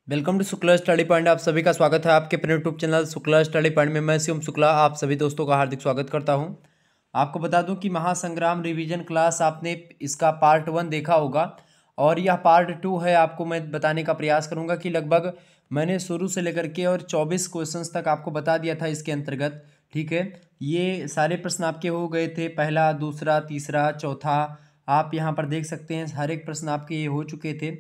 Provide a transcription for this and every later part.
Welcome to Shukla study point. आप सभी का स्वागत है आपके अपने YouTube channel Shukla study point में। मैं शिवम शुक्ला आप सभी दोस्तों का हार्दिक स्वागत करता हूं। आपको बता दूं कि महासंग्राम रिवीजन क्लास आपने इसका पार्ट 1 देखा होगा और यह पार्ट 2 है। आपको मैं बताने का प्रयास करूंगा कि लगभग मैंने शुरू से लेकर के और 24 क्वेश्चंस तक आपको बता दिया था इसके अंतर्गत। ठीक है, ये सारे प्रश्न आपके हो गए थे, पहला, दूसरा, तीसरा, चौथा। आप यहाँ पर देख सकते हैं हर एक प्रश्न आपके ये हो चुके थे।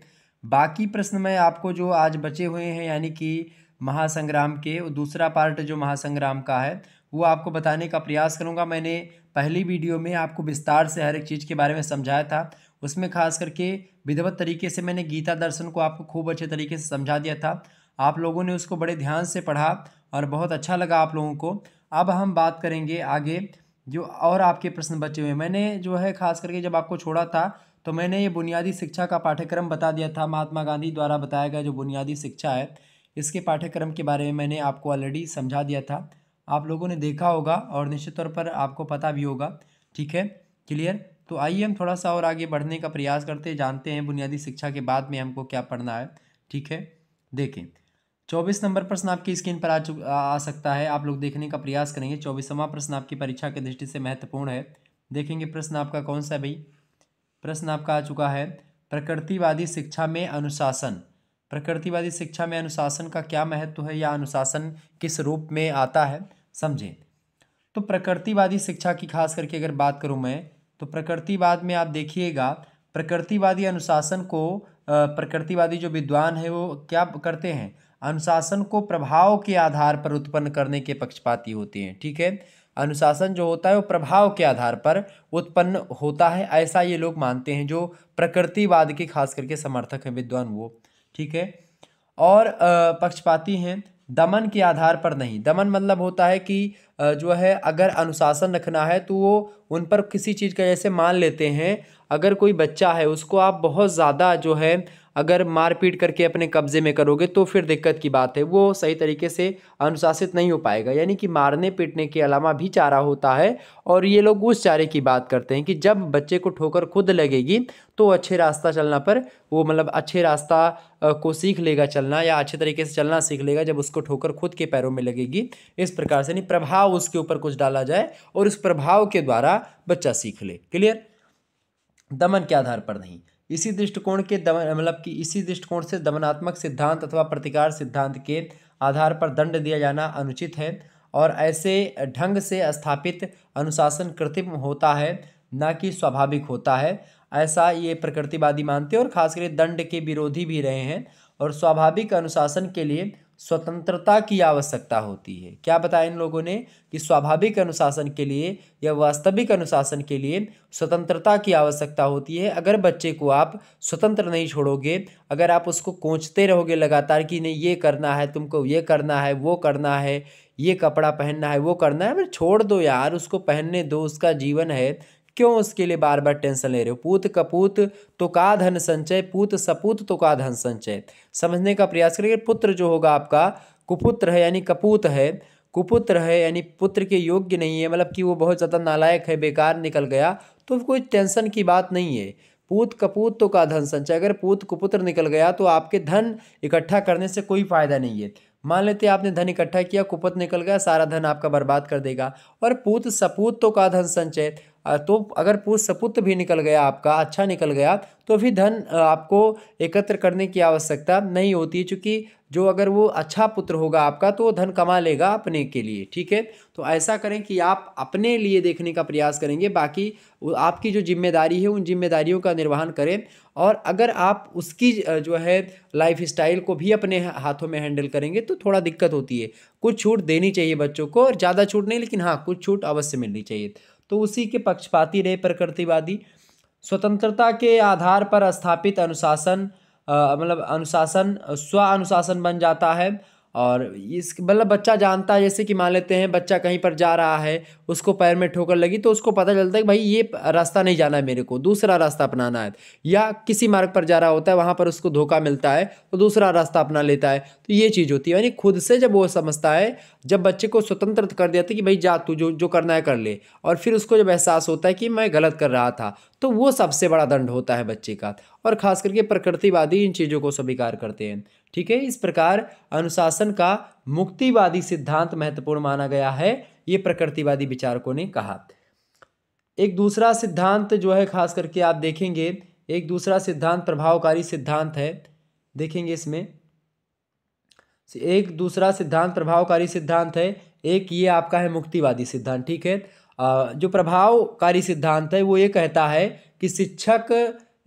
बाकी प्रश्न मैं आपको जो आज बचे हुए हैं यानी कि महासंग्राम के दूसरा पार्ट जो महासंग्राम का है वो आपको बताने का प्रयास करूंगा। मैंने पहली वीडियो में आपको विस्तार से हर एक चीज़ के बारे में समझाया था। उसमें खास करके विधिवत तरीके से मैंने गीता दर्शन को आपको खूब अच्छे तरीके से समझा दिया था। आप लोगों ने उसको बड़े ध्यान से पढ़ा और बहुत अच्छा लगा आप लोगों को। अब हम बात करेंगे आगे जो और आपके प्रश्न बचे हुए। मैंने जो है खास करके जब आपको छोड़ा था तो मैंने ये बुनियादी शिक्षा का पाठ्यक्रम बता दिया था। महात्मा गांधी द्वारा बताया गया जो बुनियादी शिक्षा है इसके पाठ्यक्रम के बारे में मैंने आपको ऑलरेडी समझा दिया था। आप लोगों ने देखा होगा और निश्चित तौर पर आपको पता भी होगा। ठीक है, क्लियर। तो आइए हम थोड़ा सा और आगे बढ़ने का प्रयास करते हैं, जानते हैं बुनियादी शिक्षा के बाद में हमको क्या पढ़ना है। ठीक है, देखें 24 नंबर प्रश्न आपकी स्क्रीन पर आ सकता है। आप लोग देखने का प्रयास करेंगे। 24वां प्रश्न आपकी परीक्षा की दृष्टि से महत्वपूर्ण है। देखेंगे प्रश्न आपका कौन सा है भाई। प्रश्न आपका आ चुका है प्रकृतिवादी शिक्षा में अनुशासन। प्रकृतिवादी शिक्षा में अनुशासन का क्या महत्व है या अनुशासन किस रूप में आता है, समझें। तो प्रकृतिवादी शिक्षा की खास करके अगर बात करूं मैं तो प्रकृतिवाद में आप देखिएगा प्रकृतिवादी अनुशासन को प्रकृतिवादी जो विद्वान है वो क्या करते हैं, अनुशासन को प्रभाव के आधार पर उत्पन्न करने के पक्षपाती होते हैं। ठीक है, अनुशासन जो होता है वो प्रभाव के आधार पर उत्पन्न होता है, ऐसा ये लोग मानते हैं जो प्रकृतिवाद के खास करके समर्थक हैं विद्वान वो। ठीक है, और पक्षपाती हैं दमन के आधार पर नहीं। दमन मतलब होता है कि जो है अगर अनुशासन रखना है तो वो उन पर किसी चीज़ का, जैसे मान लेते हैं अगर कोई बच्चा है उसको आप बहुत ज़्यादा जो है अगर मारपीट करके अपने कब्जे में करोगे तो फिर दिक्कत की बात है, वो सही तरीके से अनुशासित नहीं हो पाएगा। यानी कि मारने पीटने के अलावा भी चारा होता है और ये लोग उस चारे की बात करते हैं कि जब बच्चे को ठोकर खुद लगेगी तो अच्छे रास्ता चलना पर वो मतलब अच्छे रास्ता को सीख लेगा चलना या अच्छे तरीके से चलना सीख लेगा जब उसको ठोकर खुद के पैरों में लगेगी। इस प्रकार से नहीं, प्रभाव उसके ऊपर कुछ डाला जाए और उस प्रभाव के द्वारा बच्चा सीख ले। क्लियर, दमन के आधार पर नहीं। इसी दृष्टिकोण के दमन मतलब कि इसी दृष्टिकोण से दमनात्मक सिद्धांत अथवा प्रतिकार सिद्धांत के आधार पर दंड दिया जाना अनुचित है और ऐसे ढंग से स्थापित अनुशासन कृत्रिम होता है ना कि स्वाभाविक होता है, ऐसा ये प्रकृतिवादी मानते हैं और खास करके दंड के विरोधी भी रहे हैं। और स्वाभाविक अनुशासन के लिए स्वतंत्रता की आवश्यकता होती है। क्या बताया इन लोगों ने कि स्वाभाविक अनुशासन के लिए या वास्तविक अनुशासन के लिए स्वतंत्रता की आवश्यकता होती है। अगर बच्चे को आप स्वतंत्र नहीं छोड़ोगे, अगर आप उसको कोंचते रहोगे लगातार कि नहीं ये करना है, तुमको ये करना है, वो करना है, ये कपड़ा पहनना है, वो करना है, फिर छोड़ दो यार, उसको पहनने दो, उसका जीवन है, क्यों उसके लिए बार बार टेंशन ले रहे हो। पूत कपूत तो का धन संचय, पूत सपूत तो का धन संचय। समझने का प्रयास करिए। पुत्र जो होगा आपका कुपुत्र है यानी कपूत है, कुपुत्र है यानी पुत्र के योग्य नहीं है, मतलब कि वो बहुत ज़्यादा नालायक है, बेकार निकल गया, तो कोई टेंशन की बात नहीं है। पूत कपूत तो का धन संचय, अगर पूत कुपुत्र निकल गया तो आपके धन इकट्ठा करने से कोई फायदा नहीं है। मान लेते हैं आपने धन इकट्ठा किया, कुपुत्र निकल गया, सारा धन आपका बर्बाद कर देगा। और पूत सपूत तो का धन संचय, तो अगर पूत सपूत भी निकल गया आपका, अच्छा निकल गया, तो फिर धन आपको एकत्र करने की आवश्यकता नहीं होती है, क्योंकि जो अगर वो अच्छा पुत्र होगा आपका तो वो धन कमा लेगा अपने के लिए। ठीक है, तो ऐसा करें कि आप अपने लिए देखने का प्रयास करेंगे, बाकी आपकी जो जिम्मेदारी है उन जिम्मेदारियों का निर्वहन करें। और अगर आप उसकी जो है लाइफ स्टाइल को भी अपने हाथों में हैंडल करेंगे तो थोड़ा दिक्कत होती है। कुछ छूट देनी चाहिए बच्चों को, और ज़्यादा छूट नहीं, लेकिन हाँ कुछ छूट अवश्य मिलनी चाहिए। तो उसी के पक्षपाती रहे प्रकृतिवादी। स्वतंत्रता के आधार पर स्थापित अनुशासन मतलब अनुशासन स्व अनुशासन बन जाता है। और इस मतलब बच्चा जानता है, जैसे कि मान लेते हैं बच्चा कहीं पर जा रहा है, उसको पैर में ठोकर लगी तो उसको पता चलता है कि भाई ये रास्ता नहीं जाना है, मेरे को दूसरा रास्ता अपनाना है। या किसी मार्ग पर जा रहा होता है, वहाँ पर उसको धोखा मिलता है तो दूसरा रास्ता अपना लेता है। तो ये चीज़ होती है, यानी खुद से जब वो समझता है, जब बच्चे को स्वतंत्र कर दिया था कि भाई जा तू जो जो करना है कर ले, और फिर उसको जब एहसास होता है कि मैं गलत कर रहा था, तो वो सबसे बड़ा दंड होता है बच्चे का। और खास करके प्रकृतिवादी इन चीज़ों को स्वीकार करते हैं। ठीक है। इस प्रकार अनुशासन का मुक्तिवादी सिद्धांत महत्वपूर्ण माना गया है, ये प्रकृतिवादी विचारकों ने कहा। एक दूसरा सिद्धांत जो है खास करके आप देखेंगे, एक दूसरा सिद्धांत प्रभावकारी सिद्धांत है। देखेंगे इसमें एक दूसरा सिद्धांत प्रभावकारी सिद्धांत है, एक ये आपका है मुक्तिवादी सिद्धांत। ठीक है। जो प्रभावकारी सिद्धांत है वो ये कहता है कि शिक्षक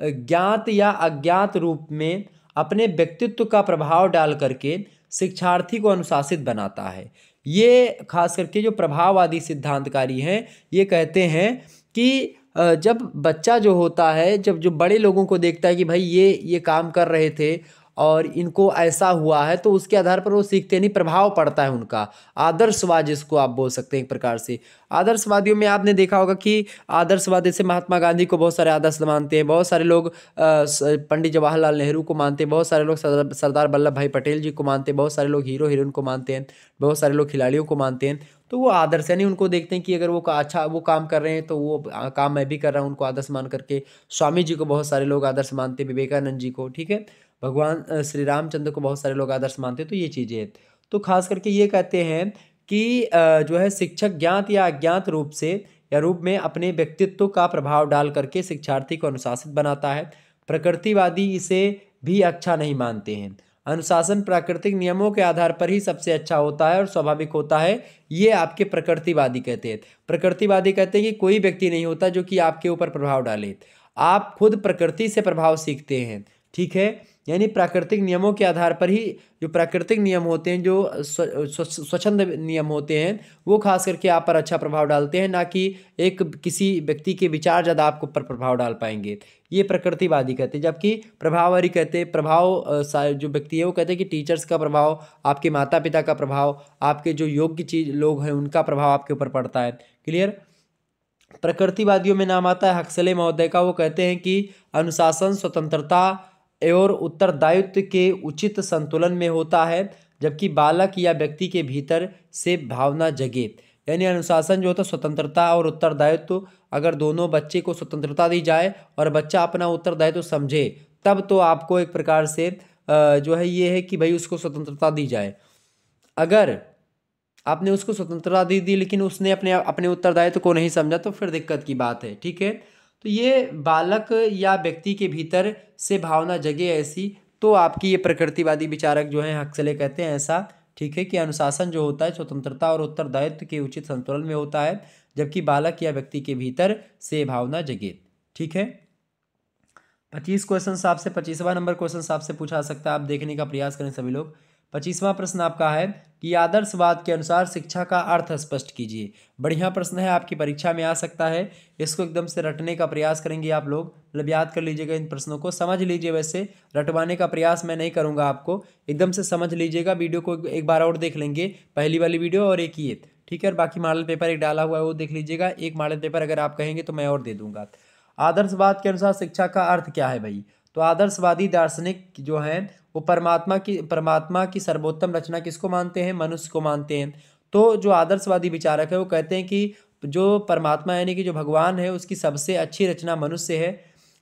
ज्ञात या अज्ञात रूप में अपने व्यक्तित्व का प्रभाव डाल करके शिक्षार्थी को अनुशासित बनाता है। ये खास करके जो प्रभाववादी सिद्धांतकारी हैं ये कहते हैं कि जब बच्चा जो होता है, जब जो बड़े लोगों को देखता है कि भाई ये काम कर रहे थे और इनको ऐसा हुआ है, तो उसके आधार पर वो सीखते नहीं, प्रभाव पड़ता है उनका। आदर्शवाद जिसको आप बोल सकते हैं एक प्रकार से। आदर्शवादियों में आपने देखा होगा कि आदर्शवाद जैसे महात्मा गांधी को बहुत सारे आदर्श मानते हैं, बहुत सारे लोग पंडित जवाहरलाल नेहरू को मानते हैं, बहुत सारे लोग सरदार वल्लभ भाई पटेल जी को मानते हैं, बहुत सारे लोग हीरो हीरोइन को मानते हैं, बहुत सारे लोग खिलाड़ियों को मानते हैं। तो वो आदर्श यानी उनको देखते हैं कि अगर वो अच्छा वो काम कर रहे हैं तो वो काम मैं भी कर रहा हूँ, उनको आदर्श मान करके। स्वामी जी को बहुत सारे लोग आदर्श मानते हैं, विवेकानंद जी को। ठीक है। भगवान श्री रामचंद्र को बहुत सारे लोग आदर्श मानते हैं। तो ये चीज़ें हैं। तो खास करके ये कहते हैं कि जो है शिक्षक ज्ञात या अज्ञात रूप से या रूप में अपने व्यक्तित्व का प्रभाव डाल करके शिक्षार्थी को अनुशासित बनाता है। प्रकृतिवादी इसे भी अच्छा नहीं मानते हैं। अनुशासन प्राकृतिक नियमों के आधार पर ही सबसे अच्छा होता है और स्वाभाविक होता है, ये आपके प्रकृतिवादी कहते हैं। प्रकृतिवादी कहते हैं कि कोई व्यक्ति नहीं होता जो कि आपके ऊपर प्रभाव डाले, आप खुद प्रकृति से प्रभाव सीखते हैं। ठीक है। यानी प्राकृतिक नियमों के आधार पर ही, जो प्राकृतिक नियम होते हैं, जो स्वच्छंद नियम होते हैं, वो खास करके आप पर अच्छा प्रभाव डालते हैं, ना कि एक किसी व्यक्ति के विचार ज़्यादा आपको पर प्रभाव डाल पाएंगे। ये प्रकृतिवादी कहते हैं। जबकि प्रभाववादी कहते हैं, जो व्यक्ति है वो कहते हैं कि टीचर्स का प्रभाव, आपके माता पिता का प्रभाव, आपके जो योग्य लोग हैं उनका प्रभाव आपके ऊपर पड़ता है। क्लियर। प्रकृतिवादियों में नाम आता है हक्सले महोदय का। वो कहते हैं कि अनुशासन स्वतंत्रता और उत्तरदायित्व के उचित संतुलन में होता है, जबकि बालक या व्यक्ति के भीतर से भावना जगे। यानी अनुशासन जो होता है स्वतंत्रता और उत्तरदायित्व, अगर दोनों बच्चे को स्वतंत्रता दी जाए और बच्चा अपना उत्तरदायित्व समझे, तब तो आपको एक प्रकार से जो है ये है कि भाई उसको स्वतंत्रता दी जाए। अगर आपने उसको स्वतंत्रता दी लेकिन उसने अपने उत्तरदायित्व को नहीं समझा, तो फिर दिक्कत की बात है। ठीक है। तो ये बालक या व्यक्ति के भीतर से भावना जगे ऐसी, तो आपकी ये प्रकृतिवादी विचारक जो हैं हक्सले कहते हैं ऐसा। ठीक है। कि अनुशासन जो होता है स्वतंत्रता और उत्तरदायित्व के उचित संतुलन में होता है, जबकि बालक या व्यक्ति के भीतर से भावना जगे। ठीक है। 25 क्वेश्चन आपसे, 25वां नंबर क्वेश्चन आपसे पूछा सकता है, आप देखने का प्रयास करें सभी लोग। 25वां प्रश्न आपका है कि आदर्शवाद के अनुसार शिक्षा का अर्थ स्पष्ट कीजिए। बढ़िया प्रश्न है, आपकी परीक्षा में आ सकता है। इसको एकदम से रटने का प्रयास करेंगे आप लोग, मतलब याद कर लीजिएगा इन प्रश्नों को, समझ लीजिए। वैसे रटवाने का प्रयास मैं नहीं करूंगा आपको, एकदम से समझ लीजिएगा। वीडियो को एक बार और देख लेंगे, पहली वाली वीडियो और एक ये। ठीक है। और बाकी मॉडल पेपर एक डाला हुआ है वो देख लीजिएगा। एक मॉडल पेपर अगर आप कहेंगे तो मैं और दे दूंगा। आदर्शवाद के अनुसार शिक्षा का अर्थ क्या है भाई? तो आदर्शवादी दार्शनिक जो हैं वो परमात्मा की सर्वोत्तम रचना किसको मानते हैं? मनुष्य को मानते हैं। तो जो आदर्शवादी विचारक है वो कहते हैं कि जो परमात्मा यानी कि जो भगवान है उसकी सबसे अच्छी रचना मनुष्य है,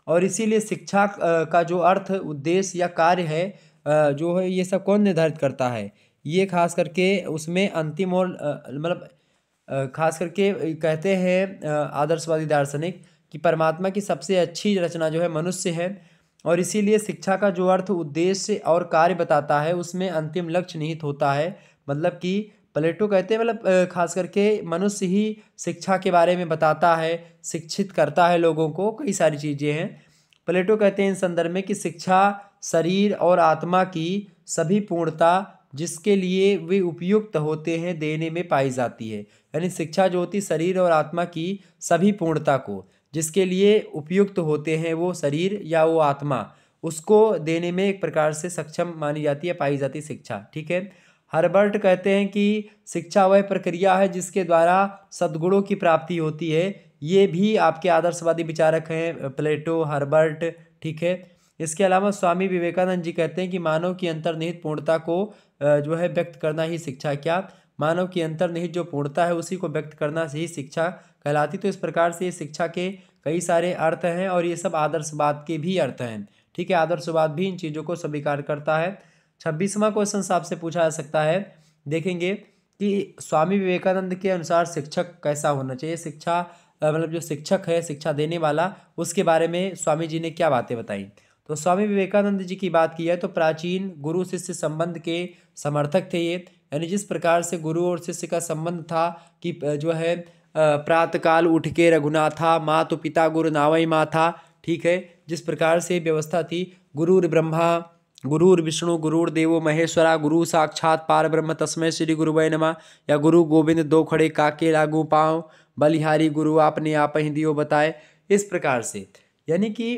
और इसीलिए शिक्षा का जो अर्थ, उद्देश्य या कार्य है जो है, ये सब कौन निर्धारित करता है? ये खास करके उसमें अंतिम और मतलब खास करके कहते हैं आदर्शवादी दार्शनिक कि परमात्मा की सबसे अच्छी रचना जो है मनुष्य है, और इसीलिए शिक्षा का जो अर्थ, उद्देश्य और कार्य बताता है उसमें अंतिम लक्ष्य निहित होता है। मतलब कि प्लेटो कहते हैं, मतलब खास करके मनुष्य ही शिक्षा के बारे में बताता है, शिक्षित करता है लोगों को, कई सारी चीज़ें हैं। प्लेटो कहते हैं इन संदर्भ में कि शिक्षा शरीर और आत्मा की सभी पूर्णता जिसके लिए वे उपयुक्त होते हैं देने में पाई जाती है। यानी शिक्षा जो होती शरीर और आत्मा की सभी पूर्णता को जिसके लिए उपयुक्त होते हैं वो शरीर या वो आत्मा, उसको देने में एक प्रकार से सक्षम मानी जाती है, पाई जाती शिक्षा। ठीक है। हर्बर्ट कहते हैं कि शिक्षा वह प्रक्रिया है जिसके द्वारा सद्गुणों की प्राप्ति होती है। ये भी आपके आदर्शवादी विचारक हैं, प्लेटो, हर्बर्ट। ठीक है। इसके अलावा स्वामी विवेकानंद जी कहते हैं कि मानव की अंतर्निहित पूर्णता को जो है व्यक्त करना ही शिक्षा, क्या मानव की अंतर्निहित जो पूर्णता है उसी को व्यक्त करना से ही शिक्षा कहलाती। तो इस प्रकार से शिक्षा के कई सारे अर्थ हैं और ये सब आदर्शवाद के भी अर्थ हैं। ठीक है। आदर्शवाद भी इन चीज़ों को स्वीकार करता है। 26वां क्वेश्चन आपसे पूछा जा सकता है, देखेंगे कि स्वामी विवेकानंद के अनुसार शिक्षक कैसा होना चाहिए। शिक्षा मतलब जो शिक्षक है, शिक्षा देने वाला, उसके बारे में स्वामी जी ने क्या बातें बताई। तो स्वामी विवेकानंद जी की बात की है तो प्राचीन गुरु शिष्य संबंध के समर्थक थे ये, यानी जिस प्रकार से गुरु और शिष्य का संबंध था कि जो है प्रातःकाल उठ के रघुनाथा मातु पिता गुरु नावई माथा, ठीक है, जिस प्रकार से व्यवस्था थी, गुरुर ब्रह्मा गुरुर विष्णु गुरुर्देवो महेश्वरा गुरु साक्षात पार ब्रह्म तस्मै श्री गुरुवै नमः, या गुरु गोविंद दो खड़े काके लागू पाँव बलिहारी गुरु आपने आप ही दियो बताए। इस प्रकार से यानी कि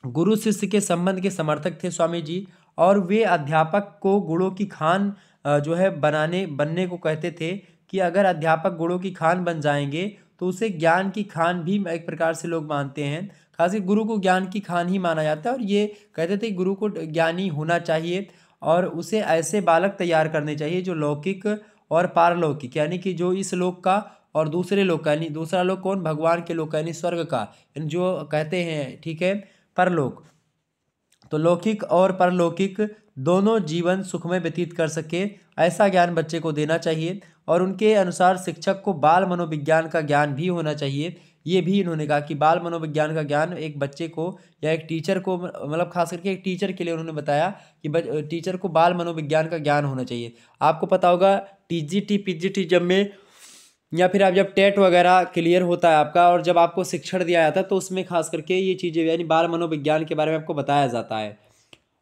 गुरु शिष्य के संबंध के समर्थक थे स्वामी जी, और वे अध्यापक को गुणों की खान जो है बनने को कहते थे कि अगर अध्यापक गुणों की खान बन जाएंगे तो उसे ज्ञान की खान भी एक प्रकार से लोग मानते हैं। खासकर गुरु को ज्ञान की खान ही माना जाता है, और ये कहते थे गुरु को ज्ञानी होना चाहिए और उसे ऐसे बालक तैयार करने चाहिए जो लौकिक और पारलौकिक, यानी कि जो इस लोक का और दूसरे लोक का, यानी दूसरा लोक कौन, भगवान के लोक यानी स्वर्ग का, यानी जो कहते हैं, ठीक है, परलोक, तो लौकिक और परलौकिक दोनों जीवन सुखमय व्यतीत कर सके, ऐसा ज्ञान बच्चे को देना चाहिए। और उनके अनुसार शिक्षक को बाल मनोविज्ञान का ज्ञान भी होना चाहिए। ये भी इन्होंने कहा कि बाल मनोविज्ञान का ज्ञान एक बच्चे को या एक टीचर को, मतलब खास करके एक टीचर के लिए उन्होंने बताया कि टीचर को बाल मनोविज्ञान का ज्ञान होना चाहिए। आपको पता होगा टीजीटी पीजीटी जब में, या फिर आप जब टेट वगैरह क्लियर होता है आपका और जब आपको शिक्षण दिया जाता है तो उसमें खास करके ये चीज़ें यानी बाल मनोविज्ञान के बारे में आपको बताया जाता है,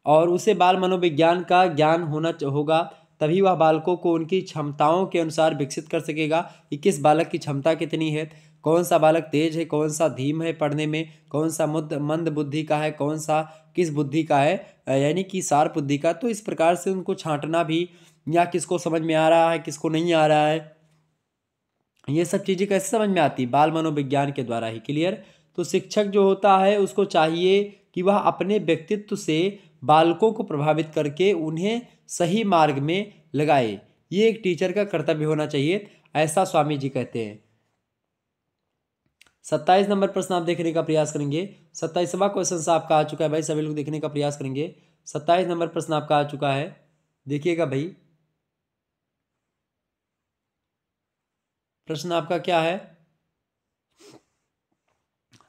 और उसे बाल मनोविज्ञान का ज्ञान होगा, तभी वह बालकों को उनकी क्षमताओं के अनुसार विकसित कर सकेगा कि किस बालक की क्षमता कितनी है, कौन सा बालक तेज है, कौन सा धीम है पढ़ने में, कौन सा मंद बुद्धि का है, कौन सा किस बुद्धि का है, यानी कि शार्प बुद्धि का। तो इस प्रकार से उनको छांटना भी, या किसको समझ में आ रहा है किसको नहीं आ रहा है, ये सब चीज़ें कैसे समझ में आती, बाल मनोविज्ञान के द्वारा ही। क्लियर। तो शिक्षक जो होता है उसको चाहिए कि वह अपने व्यक्तित्व से बालकों को प्रभावित करके उन्हें सही मार्ग में लगाए, ये एक टीचर का कर्तव्य होना चाहिए, ऐसा स्वामी जी कहते हैं। 27 नंबर प्रश्न आप देखने का प्रयास करेंगे। 27वां क्वेश्चन आपका आ चुका है भाई, सभी लोग देखने का प्रयास करेंगे। 27 नंबर प्रश्न आपका आ चुका है, देखिएगा भाई। प्रश्न आपका क्या है,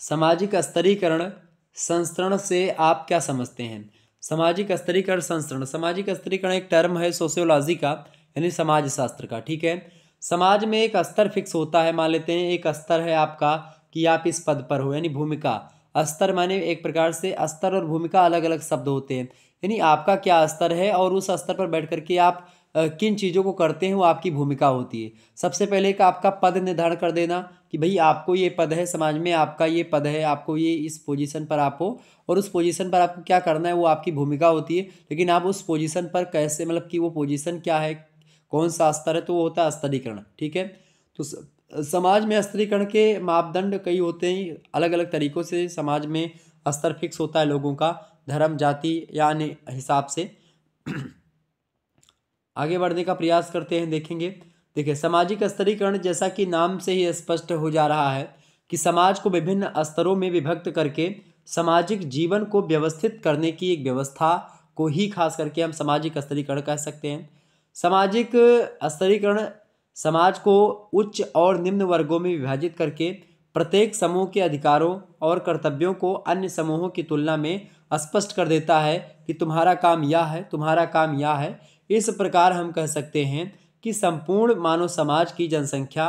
सामाजिक स्तरीकरण संस्करण से आप क्या समझते हैं। सामाजिक स्तरीकरण संस्करण, सामाजिक स्तरीकरण एक टर्म है सोशियोलॉजी का, यानी समाज शास्त्र का, ठीक है। समाज में एक स्तर फिक्स होता है, मान लेते हैं एक स्तर है आपका कि आप इस पद पर हो, यानी भूमिका। स्तर माने एक प्रकार से स्तर और भूमिका अलग अलग शब्द होते हैं, यानी आपका क्या स्तर है और उस स्तर पर बैठ करके आप किन चीज़ों को करते हैं वो आपकी भूमिका होती है। सबसे पहले एक आपका पद निर्धारण कर देना कि भाई आपको ये पद है समाज में, आपका ये पद है, आपको ये इस पोजीशन पर आप हो और उस पोजीशन पर आपको क्या करना है वो आपकी भूमिका होती है। लेकिन आप उस पोजीशन पर कैसे, मतलब कि वो पोजीशन क्या है, कौन सा स्तर है, तो वो होता है स्तरीकरण, ठीक है। तो समाज में स्तरीकरण के मापदंड कई होते हैं, अलग अलग तरीक़ों से समाज में स्तर फिक्स होता है लोगों का, धर्म जाति यानी हिसाब से। आगे बढ़ने का प्रयास करते हैं, देखेंगे। देखिए सामाजिक स्तरीकरण जैसा कि नाम से ही स्पष्ट हो जा रहा है कि समाज को विभिन्न स्तरों में विभक्त करके सामाजिक जीवन को व्यवस्थित करने की एक व्यवस्था को ही खास करके हम सामाजिक स्तरीकरण कह सकते हैं। सामाजिक स्तरीकरण समाज को उच्च और निम्न वर्गों में विभाजित करके प्रत्येक समूह के अधिकारों और कर्तव्यों को अन्य समूहों की तुलना में स्पष्ट कर देता है कि तुम्हारा काम यह है, तुम्हारा काम यह है। इस प्रकार हम कह सकते हैं कि संपूर्ण मानव समाज की जनसंख्या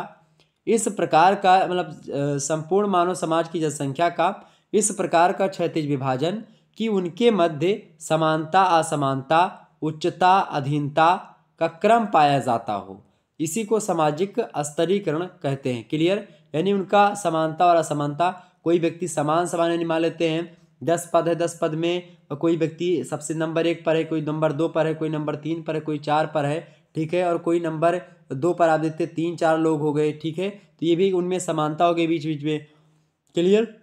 इस प्रकार का, मतलब संपूर्ण मानव समाज की जनसंख्या का इस प्रकार का क्षैतिज विभाजन कि उनके मध्य समानता असमानता उच्चता अधीनता का क्रम पाया जाता हो, इसी को सामाजिक स्तरीकरण कहते हैं। क्लियर। यानी उनका समानता और असमानता, कोई व्यक्ति समान यानी मान लेते हैं 10 पद है, 10 पद में कोई व्यक्ति सबसे नंबर 1 पर है, कोई नंबर 2 पर है, कोई नंबर 3 पर है, कोई 4 पर है, ठीक है, और कोई नंबर 2 पर आप देते 3-4 लोग हो गए, ठीक है। तो ये भी उनमें समानता हो गई बीच बीच में। क्लियर।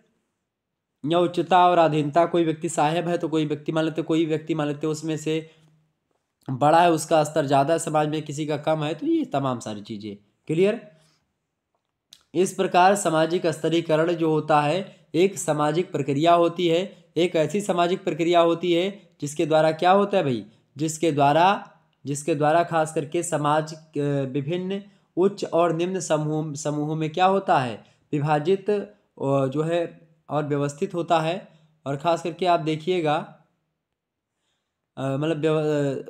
या उच्चता और अधीनता, कोई व्यक्ति साहेब है तो कोई व्यक्ति मान लेते, कोई व्यक्ति मान लेते उसमें से बड़ा है, उसका स्तर ज़्यादा है समाज में, किसी का कम है, तो ये तमाम सारी चीज़ें। क्लियर। इस प्रकार सामाजिक स्तरीकरण जो होता है एक सामाजिक प्रक्रिया होती है, एक ऐसी सामाजिक प्रक्रिया होती है जिसके द्वारा क्या होता है भाई, जिसके द्वारा खास करके समाज विभिन्न उच्च और निम्न समूहों में क्या होता है, विभाजित जो है और व्यवस्थित होता है। और ख़ास करके आप देखिएगा मतलब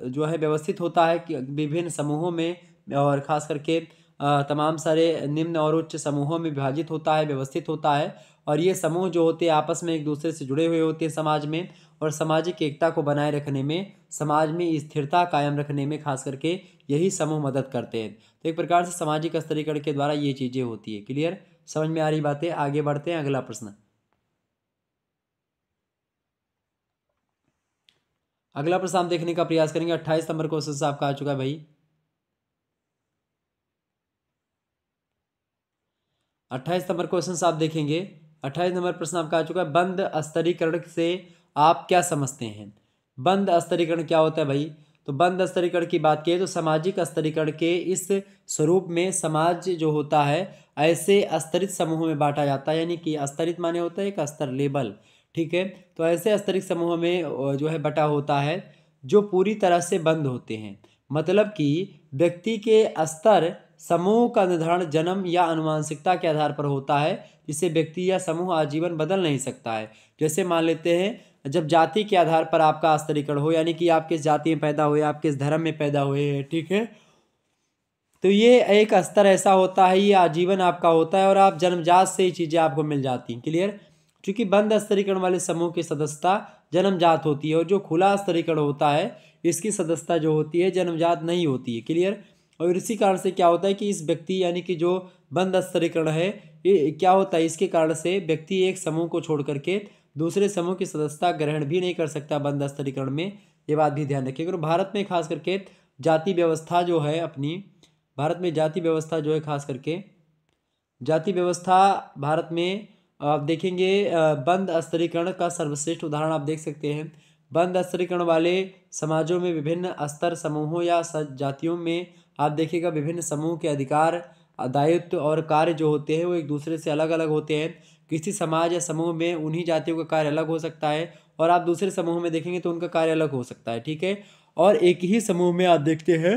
जो है व्यवस्थित होता है कि विभिन्न समूहों में, और ख़ास करके तमाम सारे निम्न और उच्च समूहों में विभाजित होता है, व्यवस्थित होता है। और ये समूह जो होते हैं आपस में एक दूसरे से जुड़े हुए होते हैं समाज में, और सामाजिक एकता को बनाए रखने में, समाज में स्थिरता कायम रखने में खास करके यही समूह मदद करते हैं। तो एक प्रकार से सामाजिक स्तरीकरण के द्वारा ये चीज़ें होती है। क्लियर, समझ में आ रही बातें? आगे बढ़ते हैं, अगला प्रश्न। अगला प्रश्न हम देखने का प्रयास करेंगे। 28 नंबर क्वेश्चन से आपका आ चुका है भाई। 28 नंबर क्वेश्चन से आप देखेंगे। 28 नंबर प्रश्न आपका आ चुका है, बंद स्तरीकरण से आप क्या समझते हैं? बंद स्तरीकरण क्या होता है भाई? तो बंद स्तरीकरण की बात की तो सामाजिक स्तरीकरण के इस स्वरूप में समाज जो होता है ऐसे स्तरित समूहों में बांटा जाता है, यानी कि स्तरित माने होता है एक स्तर, लेबल, ठीक है। तो ऐसे स्तरित समूहों में जो है बटा होता है जो पूरी तरह से बंद होते हैं। मतलब कि व्यक्ति के स्तर समूह का निर्धारण जन्म या अनुवांशिकता के आधार पर होता है, जिसे व्यक्ति या समूह आजीवन बदल नहीं सकता है। जैसे मान लेते हैं जब जाति के आधार पर आपका स्तरीकरण हो, यानी कि आप किस जाति में पैदा हुए, आप किस धर्म में पैदा हुए हैं, ठीक है, तो ये एक स्तर ऐसा होता है, ये आजीवन आपका होता है और आप जन्मजात से ही चीज़ें आपको मिल जाती हैं। क्लियर, क्योंकि बंद स्तरीकरण वाले समूह की सदस्यता जन्मजात होती है और जो खुला स्तरीकरण होता है इसकी सदस्यता जो होती है जन्मजात नहीं होती है। क्लियर, और इसी कारण से क्या होता है कि इस व्यक्ति यानी कि जो बंद स्तरीकरण है ये क्या होता है, इसके कारण से व्यक्ति एक समूह को छोड़ करके दूसरे समूह की सदस्यता ग्रहण भी नहीं कर सकता बंद स्तरीकरण में। ये बात भी ध्यान रखिएगा। और भारत में खास करके जाति व्यवस्था जो है अपनी, भारत में जाति व्यवस्था जो है खास करके जाति व्यवस्था भारत में आप देखेंगे बंद स्तरीकरण का सर्वश्रेष्ठ उदाहरण आप देख सकते हैं। बंद स्तरीकरण वाले समाजों में विभिन्न स्तर समूहों या जातियों में आप देखिएगा विभिन्न समूह के अधिकार, दायित्व और कार्य जो होते हैं वो एक दूसरे से अलग अलग होते हैं। किसी समाज या समूह में उन्हीं जातियों का कार्य अलग हो सकता है और आप दूसरे समूह में देखेंगे तो उनका कार्य अलग हो सकता है, ठीक है। और एक ही समूह में आप देखते हैं